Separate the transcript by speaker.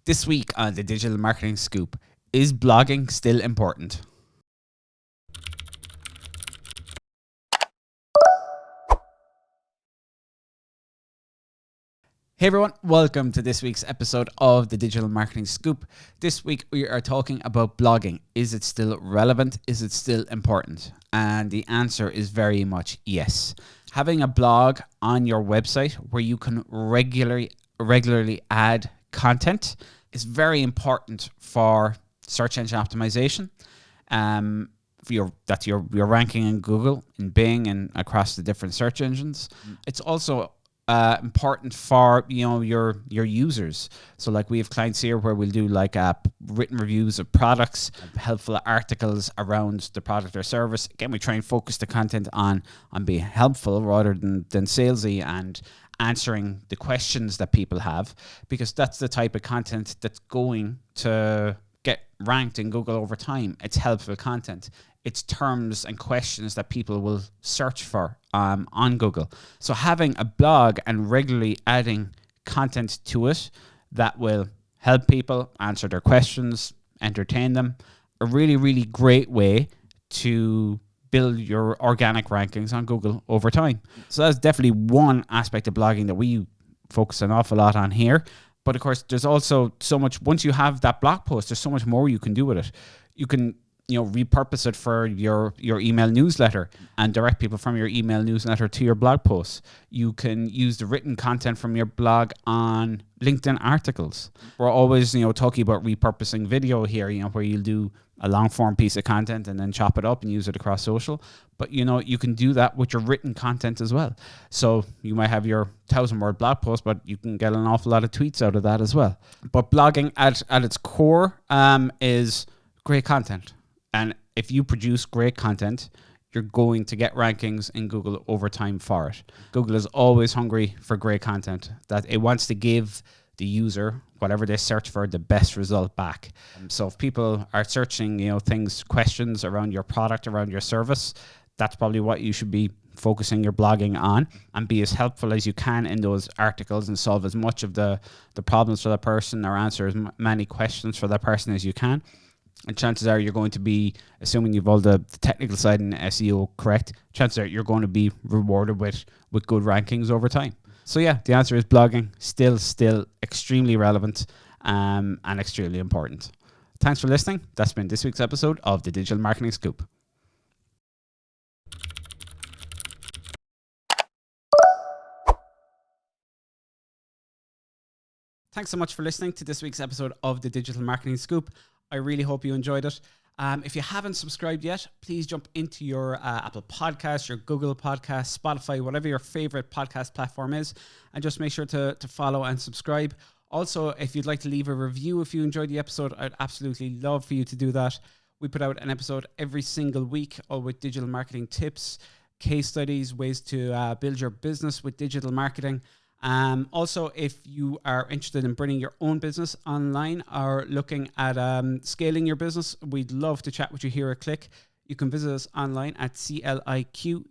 Speaker 1: This week on the Digital Marketing Scoop, is blogging still important? Hey everyone, welcome to this week's episode of the Digital Marketing Scoop. This week we are talking about blogging. Is it still relevant? Is it still important? And the answer is very much yes. Having a blog on your website where you can regularly add content is very important for search engine optimization. That you're ranking in Google, in Bing, and across the different search engines. It's also important for your users. So like we have clients here where we'll do like written reviews of products, helpful articles around the product or service. Again, we try and focus the content on being helpful rather than salesy and answering the questions that people have, because that's the type of content that's going to get ranked in Google over time. It's helpful content. It's terms and questions that people will search for on Google. So having a blog and regularly adding content to it that will help people answer their questions, entertain them, a really, really great way to build your organic rankings on Google over time. So that's definitely one aspect of blogging that we focus an awful lot on here. But of course, there's also so much, once you have that blog post, there's so much more you can do with it. You can repurpose it for your email newsletter and direct people from your email newsletter to your blog posts. You can use the written content from your blog on LinkedIn articles. We're always, talking about repurposing video here, where you'll do a long form piece of content and then chop it up and use it across social. But, you can do that with your written content as well. So you might have your 1,000-word blog post, but you can get an awful lot of tweets out of that as well. But blogging at its core is great content. And if you produce great content, you're going to get rankings in Google over time for it. Google is always hungry for great content, that it wants to give the user, whatever they search for, the best result back. So if people are searching, questions around your product, around your service, that's probably what you should be focusing your blogging on, and be as helpful as you can in those articles and solve as much of the problems for that person or answer as many questions for that person as you can. And chances are you're going to be, assuming you've all the technical side in SEO correct, chances are you're going to be rewarded with good rankings over time. So yeah, the answer is blogging still extremely relevant and extremely important. Thanks for listening. That's been this week's episode of the Digital Marketing Scoop. Thanks so much for listening to this week's episode of the Digital Marketing Scoop. I really hope you enjoyed it. If you haven't subscribed yet, please jump into your Apple Podcasts, your Google Podcasts, Spotify, whatever your favorite podcast platform is, and just make sure to follow and subscribe. Also, if you'd like to leave a review if you enjoyed the episode, I'd absolutely love for you to do that. We put out an episode every single week, all with digital marketing tips, case studies, ways to build your business with digital marketing. Also, if you are interested in bringing your own business online or looking at scaling your business, we'd love to chat with you here at CLIQ. You can visit us online at CLIQ.ie.